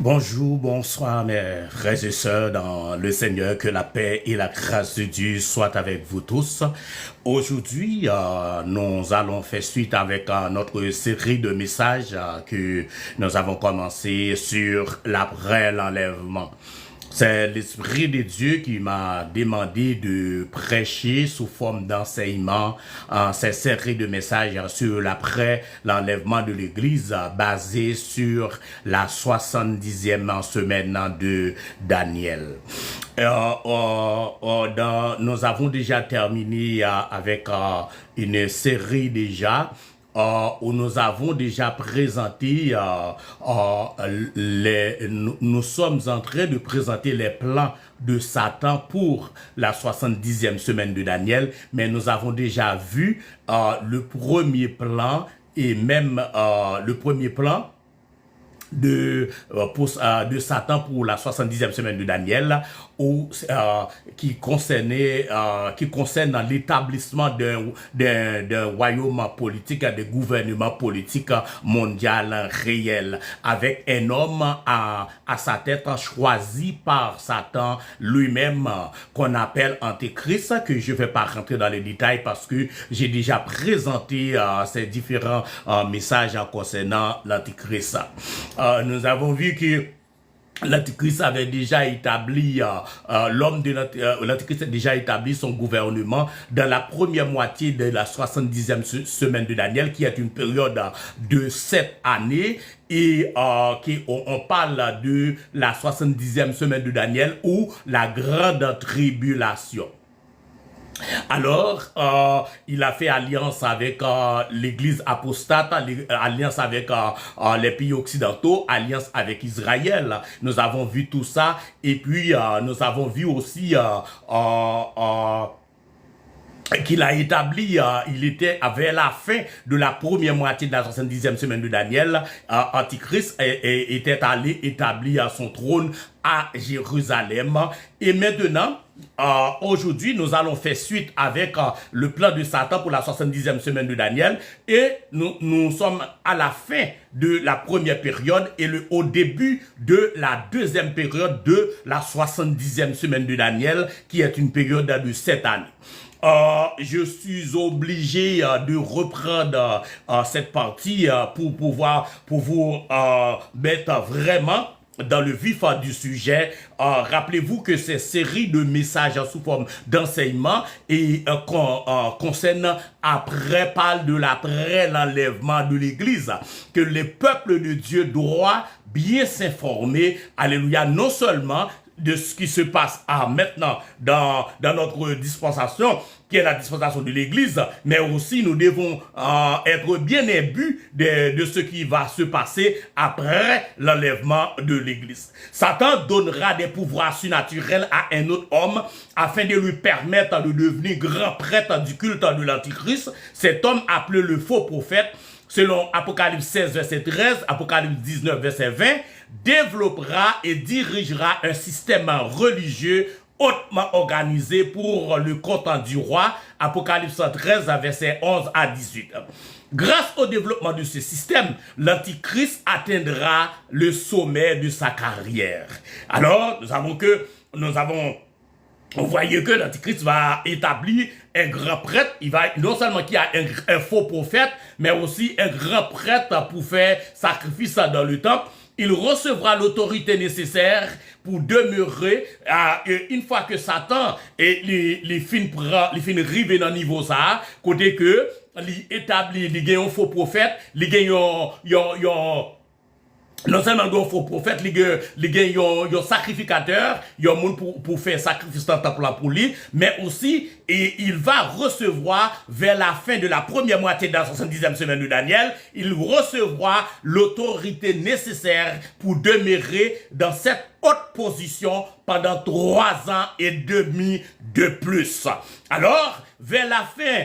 Bonjour, bonsoir mes frères et sœurs dans le Seigneur, que la paix et la grâce de Dieu soient avec vous tous. Aujourd'hui, nous allons faire suite avec notre série de messages que nous avons commencé sur l'après l'enlèvement. C'est l'Esprit de Dieu qui m'a demandé de prêcher sous forme d'enseignement cette série de messages sur l'après l'enlèvement de l'Église basée sur la 70e semaine de Daniel. Nous avons déjà terminé avec une série où nous avons déjà présenté, nous sommes en train de présenter les plans de Satan pour la 70e semaine de Daniel, mais nous avons déjà vu le premier plan et même le premier plan de Satan pour la 70e semaine de Daniel, qui concerne l'établissement d'un royaume politique, d'un gouvernement politique mondial réel, avec un homme à sa tête choisi par Satan lui-même, qu'on appelle Antéchrist, que je ne vais pas rentrer dans les détails parce que j'ai déjà présenté ces différents messages concernant l'Antéchrist. Nous avons vu que l'Antichrist avait déjà établi, l'Antichrist a déjà établi son gouvernement dans la première moitié de la 70e semaine de Daniel, qui est une période de 7 années, et on parle de la 70e semaine de Daniel ou la grande tribulation. Alors, il a fait alliance avec l'église apostate, alliance avec les pays occidentaux, alliance avec Israël. Nous avons vu tout ça. Et puis, nous avons vu aussi qu'il a établi, il était vers la fin de la première moitié de la 70e semaine de Daniel, Antichrist était allé établir son trône à Jérusalem. Et maintenant, aujourd'hui, nous allons faire suite avec le plan de Satan pour la 70e semaine de Daniel, et nous sommes à la fin de la première période et au début de la deuxième période de la 70e semaine de Daniel, qui est une période de 7 années. Je suis obligé de reprendre cette partie pour vous mettre vraiment dans le vif du sujet. Rappelez-vous que ces séries de messages sous forme d'enseignement et concernent parle de l'après l'enlèvement de l'Église, que le peuple de Dieu doit bien s'informer, alléluia, non seulement de ce qui se passe maintenant dans notre dispensation, qui est la dispensation de l'Église, mais aussi nous devons être bien imbus de ce qui va se passer après l'enlèvement de l'Église. Satan donnera des pouvoirs surnaturels à un autre homme afin de lui permettre de devenir grand prêtre du culte de l'Antichrist. Cet homme, appelé le faux prophète, selon Apocalypse 16, verset 13, Apocalypse 19, verset 20, développera et dirigera un système religieux hautement organisé pour le compte du roi, Apocalypse 13, verset 11 à 18. Grâce au développement de ce système, l'Antichrist atteindra le sommet de sa carrière. Alors, vous voyez que l'Antichrist va établir un grand prêtre. Il va non seulement qu'il y a un faux prophète, mais aussi un grand prêtre pour faire sacrifice dans le temple. Il recevra l'autorité nécessaire pour demeurer, une fois que Satan les fin rive dans le niveau ça, côté que il établit, il gagne un faux prophète, il gagne non seulement un faux prophète, il gagne un sacrificateur, il y a un monde pour faire sacrifice dans le temple pour lui, mais aussi, et il va recevoir, vers la fin de la première moitié de la 70e semaine de Daniel, il recevra l'autorité nécessaire pour demeurer dans cette haute position pendant 3 ans et demi de plus. Alors, vers la fin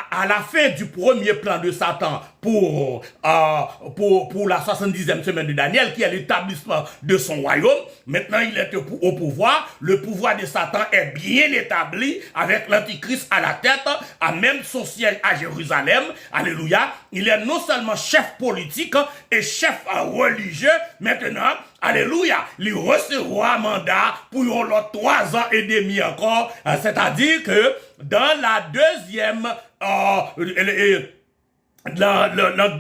à la fin du premier plan de Satan pour la 70e semaine de Daniel, qui est l'établissement de son royaume, maintenant il est au pouvoir. Le pouvoir de Satan est bien établi avec l'Antichrist à la tête, à même son siège à Jérusalem. Alléluia. Il est non seulement chef politique et chef religieux. Maintenant, alléluia, il recevra mandat pour l'autre 3 ans et demi encore. C'est-à-dire que dans la deuxième dans le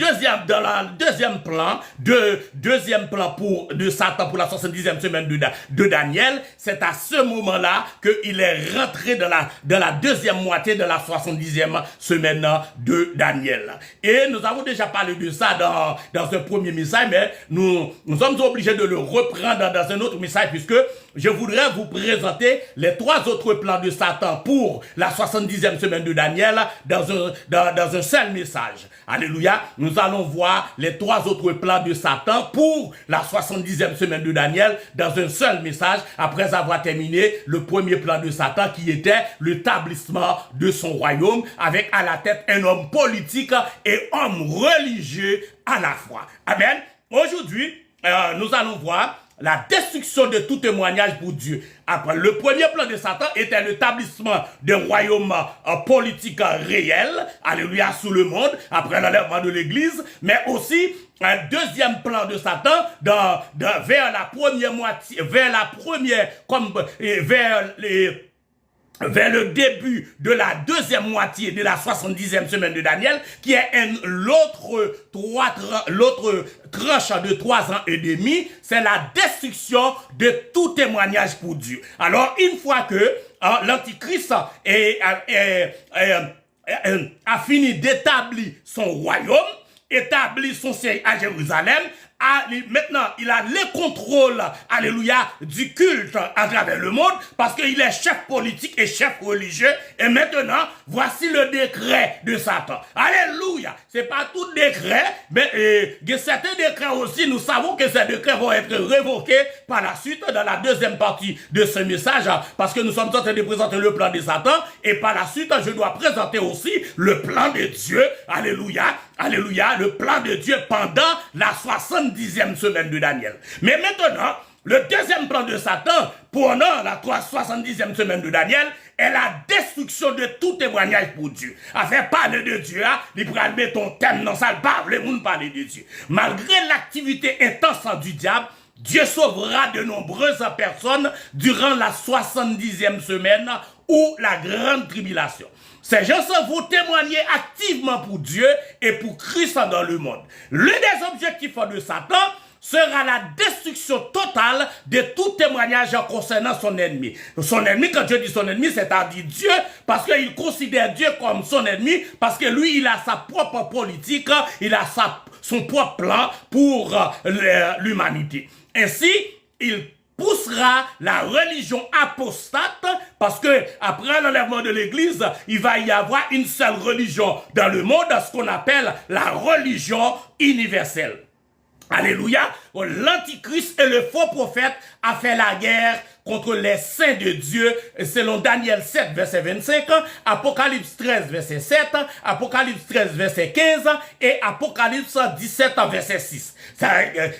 deuxième plan de Satan pour la 70e semaine de Daniel, c'est à ce moment-là qu'il est rentré dans la deuxième moitié de la 70e semaine de Daniel. Et nous avons déjà parlé de ça dans un premier message, mais nous sommes obligés de le reprendre dans un autre message, puisque je voudrais vous présenter les 3 autres plans de Satan pour la 70e semaine de Daniel dans un seul message. Alléluia. Nous allons voir les 3 autres plans de Satan pour la 70e semaine de Daniel dans un seul message, après avoir terminé le premier plan de Satan qui était l'établissement de son royaume avec à la tête un homme politique et homme religieux à la fois. Amen. Aujourd'hui, nous allons voir la destruction de tout témoignage pour Dieu. Après, le premier plan de Satan était l'établissement d'un royaume politique réel, alléluia, sous le monde, après l'enlèvement de l'Église, mais aussi un deuxième plan de Satan vers la première moitié, vers le début de la deuxième moitié de la 70e semaine de Daniel, qui est l'autre tranche de 3 ans et demi, c'est la destruction de tout témoignage pour Dieu. Alors, une fois que l'Antichrist a fini d'établir son royaume, établit son siège à Jérusalem, maintenant, il a le contrôle, alléluia, du culte à travers le monde, parce qu'il est chef politique et chef religieux. Et maintenant, voici le décret de Satan. Alléluia. C'est pas tout décret, mais certains décrets aussi, nous savons que ces décrets vont être révoqués par la suite dans la deuxième partie de ce message, parce que nous sommes en train de présenter le plan de Satan, et par la suite, je dois présenter aussi le plan de Dieu. Alléluia. Alléluia, le plan de Dieu pendant la 70e semaine de Daniel. Mais maintenant, le deuxième plan de Satan pendant la 70e semaine de Daniel est la destruction de tout témoignage pour Dieu. À faire parler de Dieu, il prend ton thème dans sa parole, le monde parler de Dieu. Malgré l'activité intense du diable, Dieu sauvera de nombreuses personnes durant la 70e semaine ou la grande tribulation. Ces gens vont témoigner activement pour Dieu et pour Christ dans le monde. L'un des objectifs de Satan sera la destruction totale de tout témoignage concernant son ennemi. Son ennemi, quand je dis son ennemi, c'est-à-dire Dieu, parce qu'il considère Dieu comme son ennemi, parce que lui, il a sa propre politique, il a son propre plan pour l'humanité. Ainsi, il poussera la religion apostate, parce que après l'enlèvement de l'Église, il va y avoir une seule religion dans le monde, ce qu'on appelle la religion universelle. Alléluia. L'Antichrist et le faux prophète a fait la guerre contre les saints de Dieu, selon Daniel 7, verset 25, Apocalypse 13, verset 7, Apocalypse 13, verset 15 et Apocalypse 17, verset 6.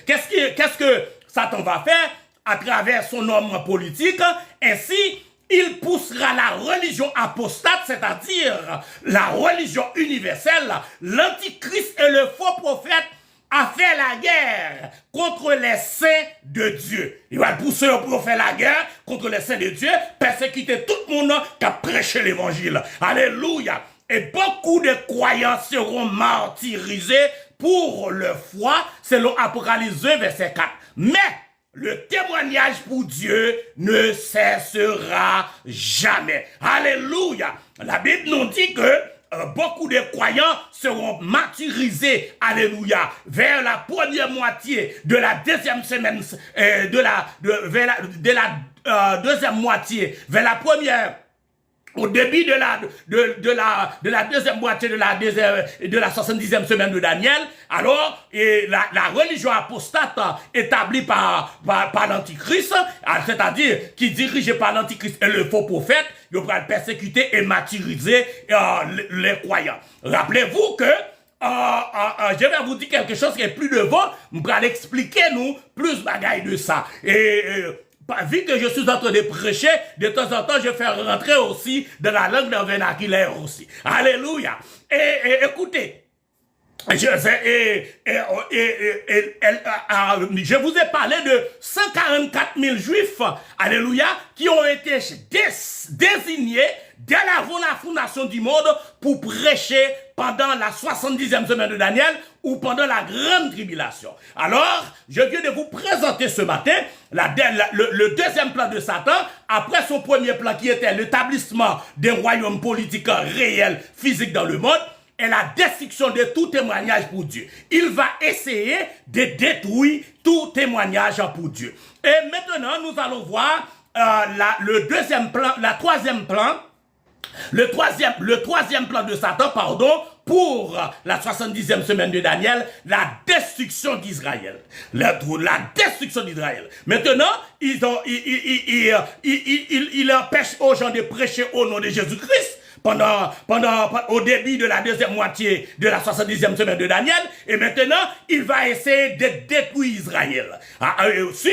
Qu'est-ce que Satan va faire à travers son homme politique? Ainsi, il poussera la religion apostate, c'est-à-dire la religion universelle, l'Antichrist et le faux prophète a fait la guerre contre les saints de Dieu. Il va pousser pour faire la guerre contre les saints de Dieu, persécuter tout le monde qui a prêché l'évangile. Alléluia. Et beaucoup de croyants seront martyrisés pour leur foi, selon Apocalypse 2, verset 4. Mais le témoignage pour Dieu ne cessera jamais. Alléluia. La Bible nous dit que beaucoup de croyants seront martyrisés, alléluia, vers la première moitié de la deuxième semaine, deuxième moitié, vers la première au début de la deuxième moitié de la 70e semaine de Daniel, alors la religion apostate établie par l'Antichrist, c'est-à-dire qui dirigée par l'Antichrist et le faux prophète, ils vont persécuter et martyriser les croyants. Rappelez-vous que je vais vous dire quelque chose qui est plus devant, je vais expliquer nous plus bagaille de ça. Vu que je suis en train de prêcher, de temps en temps, je fais rentrer aussi dans la langue d'un vernaculaire aussi. Alléluia. Et écoutez, je vous ai parlé de 144 000 juifs, alléluia, qui ont été désignés dès avant la fondation du monde pour prêcher pendant la 70e semaine de Daniel ou pendant la grande tribulation. Alors, je viens de vous présenter ce matin le deuxième plan de Satan, après son premier plan qui était l'établissement d'un royaume politique réel, physique dans le monde, et la destruction de tout témoignage pour Dieu. Il va essayer de détruire tout témoignage pour Dieu. Et maintenant, nous allons voir le troisième plan de Satan, pour la 70e semaine de Daniel, la destruction d'Israël. La destruction d'Israël. Maintenant, il empêche aux gens de prêcher au nom de Jésus-Christ au début de la deuxième moitié de la 70e semaine de Daniel, et maintenant, il va essayer de détruire Israël. Si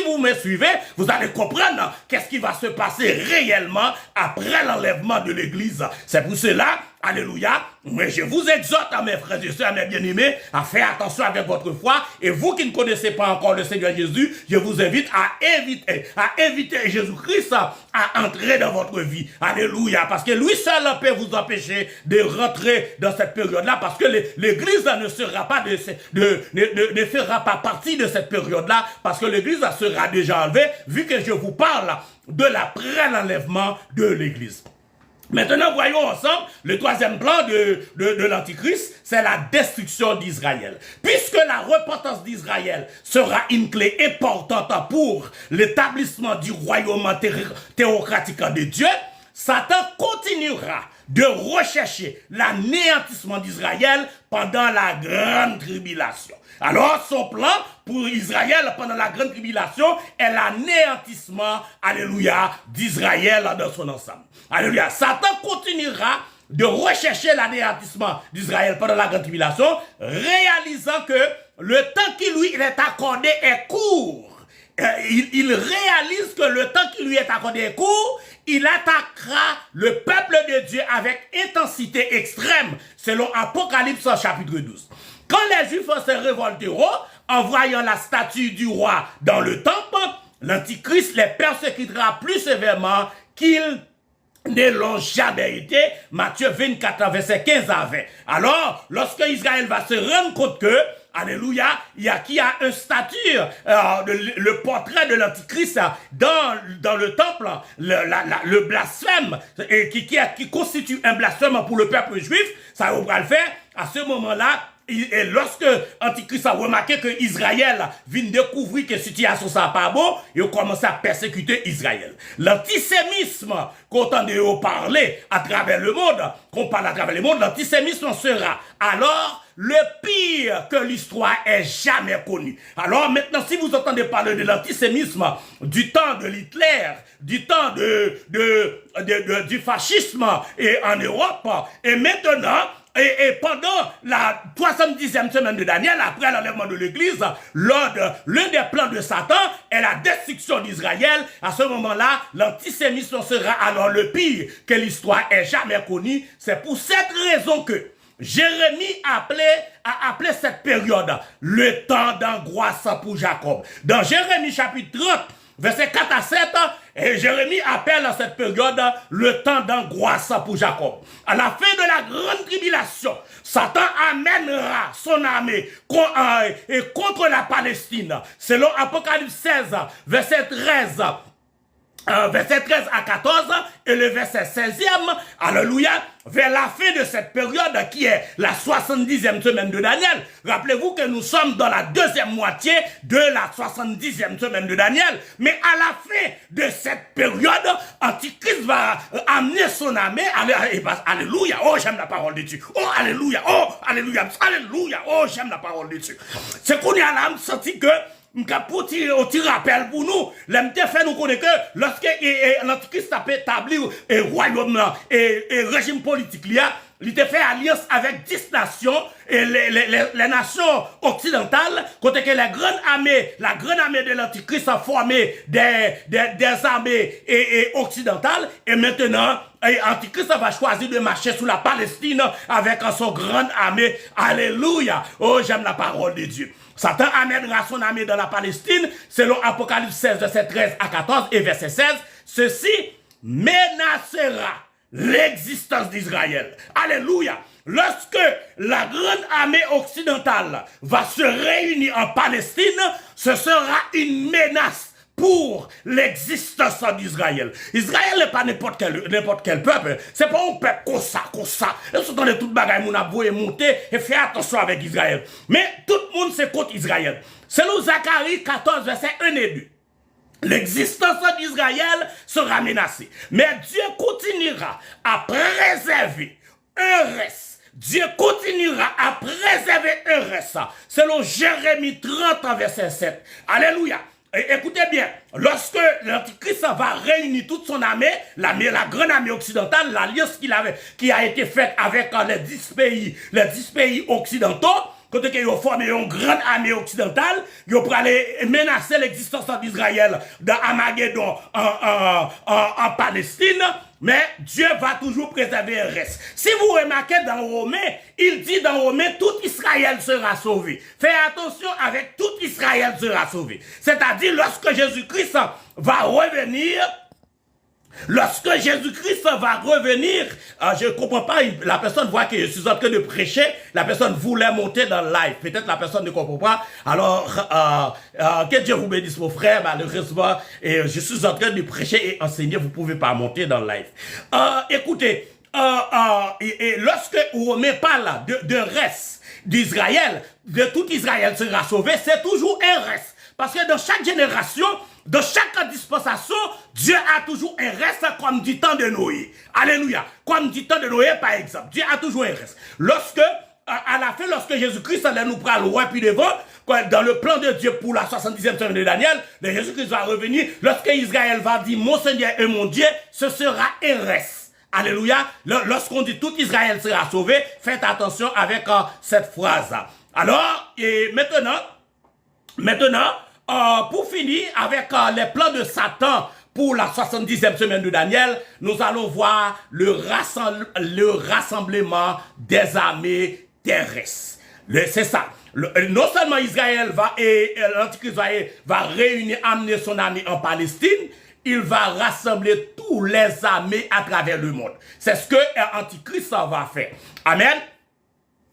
vous me suivez, vous allez comprendre qu'est-ce qui va se passer réellement après l'enlèvement de l'Église. C'est pour cela, alléluia, mais je vous exhorte, à mes frères et sœurs, à mes bien-aimés, à faire attention avec votre foi, et vous qui ne connaissez pas encore le Seigneur Jésus, je vous invite à inviter Jésus-Christ à entrer dans votre vie. Alléluia, parce que lui seul peut vous empêcher de rentrer dans cette période-là, parce que l'Église ne fera pas partie de cette période-là, parce que l'Église sera déjà enlevée, vu que je vous parle de l'après-l'enlèvement de l'Église. Maintenant, voyons ensemble le troisième plan de l'Antichrist, c'est la destruction d'Israël. Puisque la repentance d'Israël sera une clé importante pour l'établissement du royaume théocratique de Dieu, Satan continuera de rechercher l'anéantissement d'Israël pendant la grande tribulation. Alors, son plan pour Israël pendant la grande tribulation est l'anéantissement, alléluia, d'Israël dans son ensemble. Alléluia. Satan continuera de rechercher l'anéantissement d'Israël pendant la grande tribulation, réalisant que le temps qui lui est accordé est court. Il réalise que le temps qui lui est accordé est court, il attaquera le peuple de Dieu avec intensité extrême, selon Apocalypse chapitre 12. Quand les Juifs se révolteront en voyant la statue du roi dans le temple, l'Antichrist les persécutera plus sévèrement qu'ils ne l'ont jamais été. Matthieu 24, verset 15 à 20. Alors, lorsque Israël va se rendre compte que, alléluia, il y a un statut, le portrait de l'Antichrist dans le temple, le blasphème, et qui constitue un blasphème pour le peuple juif, ça va le faire. À ce moment-là, et lorsque Antichrist a remarqué que Israël vient découvrir que la situation n'est pas bon, il a commencé à persécuter Israël. L'antisémisme, qu'on entend parler à travers le monde, l'antisémisme sera alors le pire que l'histoire ait jamais connu. Alors maintenant, si vous entendez parler de l'antisémisme du temps de Hitler, du temps du fascisme et en Europe, et maintenant, et pendant la 70e semaine de Daniel, après l'enlèvement de l'Église, l'un des plans de Satan est la destruction d'Israël. À ce moment-là, l'antisémisme sera alors le pire que l'histoire ait jamais connu. C'est pour cette raison que Jérémie a appelé cette période le temps d'angoisse pour Jacob. Dans Jérémie chapitre 30, verset 4 à 7, et Jérémie appelle à cette période le temps d'angoisse pour Jacob. À la fin de la grande tribulation, Satan amènera son armée contre la Palestine. Selon Apocalypse 16, verset 13 verset 13 à 14 et le verset 16e, alléluia, vers la fin de cette période qui est la 70e semaine de Daniel. Rappelez-vous que nous sommes dans la deuxième moitié de la 70e semaine de Daniel. Mais à la fin de cette période, Antichrist va amener son armée. Alléluia, oh j'aime la parole de Dieu. Oh alléluia, alléluia, oh j'aime la parole de Dieu. C'est qu'on y a là, senti que pour tirer rappel pour nous, l'MT fait nous connaître que lorsque l'Antichrist a établi le royaume et régime politique, il a fait alliance avec 10 nations et les nations occidentales, côté que la grande armée de l'Antichrist a formé des armées occidentales et maintenant Antichrist va choisir de marcher sous la Palestine avec son grande armée. Alléluia. Oh, j'aime la parole de Dieu. Satan amènera son armée dans la Palestine, selon Apocalypse 16, verset 13 à 14 et verset 16. Ceci menacera l'existence d'Israël. Alléluia. Lorsque la grande armée occidentale va se réunir en Palestine, ce sera une menace pour l'existence d'Israël. Israël n'est pas n'importe quel peuple. C'est pas un peuple comme ça. Et ce sont les toutes bagailles, mon abou et monter et faire attention avec Israël. Mais tout le monde c'est contre Israël. Selon Zacharie 14, verset 1 et 2. L'existence d'Israël sera menacée. Mais Dieu continuera à préserver un reste. Dieu continuera à préserver un reste. Selon Jérémie 30, verset 7. Alléluia. Et écoutez bien, lorsque l'Antichrist va réunir toute son armée, la grande armée occidentale, l'alliance qui a été faite avec les 10 pays occidentaux, quand ils ont formé une grande armée occidentale, ils ont aller menacer l'existence d'Israël dans Armageddon en Palestine, mais Dieu va toujours préserver un reste. Si vous remarquez dans Romains, il dit dans Romains, tout Israël sera sauvé. Faites attention avec tout Israël sera sauvé. C'est-à-dire lorsque Jésus-Christ va revenir, je ne comprends pas, la personne voit que je suis en train de prêcher, la personne voulait monter dans le live. Peut-être la personne ne comprend pas. Alors, que Dieu vous bénisse, mon frère. Malheureusement, je suis en train de prêcher et enseigner, vous ne pouvez pas monter dans le live. Écoutez, lorsque Romain parle de reste d'Israël, de tout Israël sera sauvé, c'est toujours un reste. Parce que dans chaque génération, dans chaque dispensation, Dieu a toujours un reste comme du temps de Noé. Alléluia. Comme du temps de Noé, par exemple. Dieu a toujours un reste. À la fin, lorsque Jésus-Christ allait nous prendre loin puis devant, dans le plan de Dieu pour la 70e semaine de Daniel, Jésus-Christ va revenir. Lorsque Israël va dire, mon Seigneur et mon Dieu, ce sera un reste. Alléluia. Lorsqu'on dit tout Israël sera sauvé, faites attention avec cette phrase. Alors, et maintenant, pour finir avec les plans de Satan pour la 70e semaine de Daniel, nous allons voir le rassemblement des armées terrestres. C'est ça. Non seulement Israël l'Antichrist va réunir, amener son armée en Palestine, il va rassembler tous les armées à travers le monde. C'est ce que l'Antichrist va faire. Amen.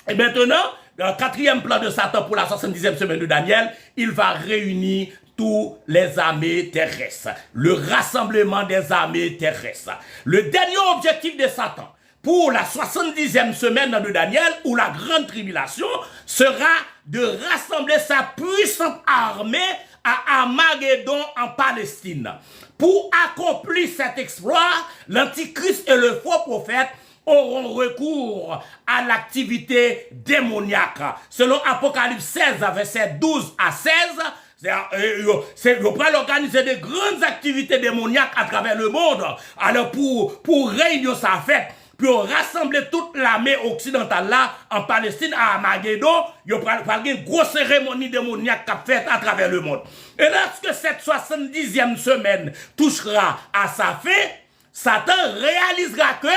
Et maintenant, le quatrième plan de Satan pour la 70e semaine de Daniel, il va réunir tous les armées terrestres. Le rassemblement des armées terrestres. Le dernier objectif de Satan pour la 70e semaine de Daniel, ou la grande tribulation, sera de rassembler sa puissante armée à Armageddon en Palestine. Pour accomplir cet exploit, l'Antichrist et le faux prophète auront recours à l'activité démoniaque. Selon Apocalypse 16, verset 12 à 16, ils vont organiser de grandes activités démoniaques à travers le monde. Alors pour réunir sa fête, pour rassembler toute l'armée occidentale là, en Palestine, à Armageddon, ils vont faire une grosse cérémonie démoniaque faite à travers le monde. Et lorsque cette 70e semaine touchera à sa fin, Satan réalisera que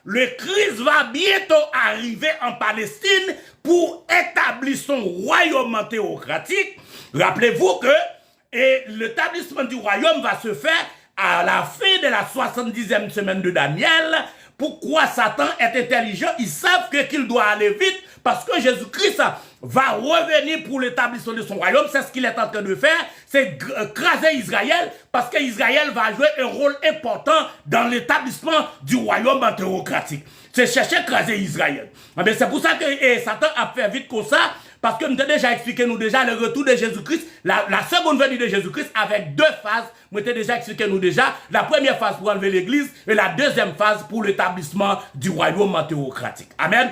le Christ va bientôt arriver en Palestine pour établir son royaume théocratique. Rappelez-vous que l'établissement du royaume va se faire à la fin de la 70e semaine de Daniel. Pourquoi Satan est intelligent? Ils savent qu'il doit aller vite parce que Jésus-Christ va revenir pour l'établissement de son royaume. C'est ce qu'il est en train de faire, c'est craser Israël, parce que Israël va jouer un rôle important dans l'établissement du royaume théocratique. C'est chercher à craser Israël. C'est pour ça que Satan a fait vite comme ça, parce que nous avons déjà expliqué nous déjà le retour de Jésus-Christ, la seconde venue de Jésus-Christ avec deux phases. Nous avons déjà expliqué nous déjà la première phase pour enlever l'église et la deuxième phase pour l'établissement du royaume théocratique. Amen.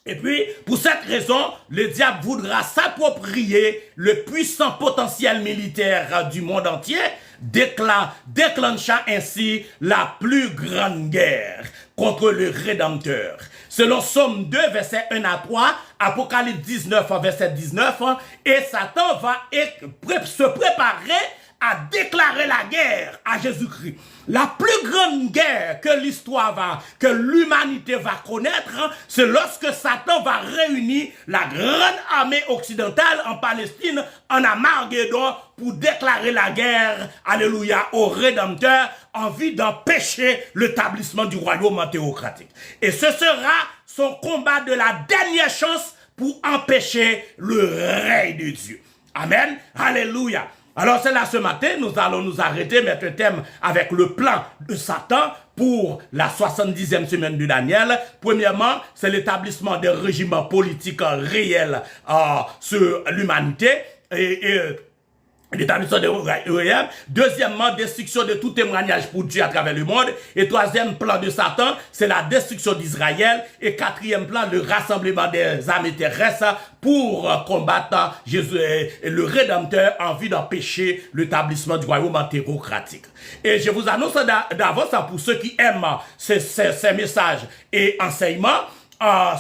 Et puis, pour cette raison, le diable voudra s'approprier le puissant potentiel militaire du monde entier, déclenchant ainsi la plus grande guerre contre le Rédempteur. Selon Somme 2, verset 1 à 3, Apocalypse 19, verset 19, et Satan va se préparer à déclarer la guerre à Jésus-Christ. La plus grande guerre que l'humanité va connaître, c'est lorsque Satan va réunir la grande armée occidentale en Palestine, en Armageddon, pour déclarer la guerre, alléluia, au Rédempteur, en vue d'empêcher l'établissement du royaume théocratique. Et ce sera son combat de la dernière chance pour empêcher le règne de Dieu. Amen. Alléluia. Alors c'est là ce matin, nous allons nous arrêter, mettre un thème avec le plan de Satan pour la 70e semaine de Daniel. Premièrement, c'est l'établissement des régimes politiques réels sur l'humanité et l'établissement des royaumes. Deuxièmement, destruction de tout témoignage pour Dieu à travers le monde. Et troisième plan de Satan, c'est la destruction d'Israël. Et quatrième plan, le rassemblement des armées terrestres pour combattre Jésus, le Rédempteur, en vue d'empêcher l'établissement du royaume théocratique. Et je vous annonce d'avance, pour ceux qui aiment ces messages et enseignements,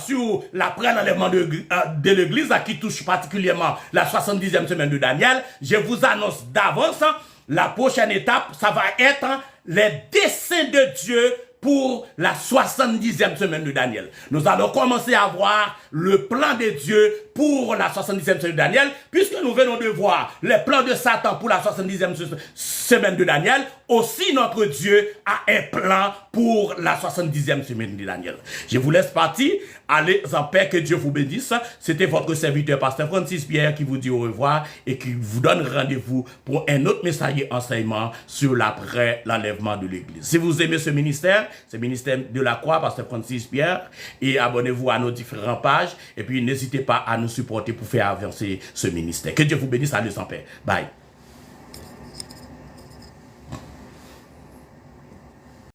sur l'après-enlèvement de l'église, qui touche particulièrement la 70e semaine de Daniel, je vous annonce d'avance, la prochaine étape, ça va être les desseins de Dieu pour la 70e semaine de Daniel. Nous allons commencer à voir le plan de Dieu pour la 70e semaine de Daniel, puisque nous venons de voir les plans de Satan pour la 70e semaine de Daniel, aussi notre Dieu a un plan pour la 70e semaine de Daniel. Je vous laisse partir, allez en paix, que Dieu vous bénisse. C'était votre serviteur, Pasteur Francis Pierre, qui vous dit au revoir et qui vous donne rendez-vous pour un autre message et enseignement sur l'après-l'enlèvement de l'Église. Si vous aimez ce ministère de la Croix, Pasteur Francis Pierre, et abonnez-vous à nos différentes pages, et puis n'hésitez pas à nous supporter pour faire avancer ce ministère. Que Dieu vous bénisse, allez en paix. Bye.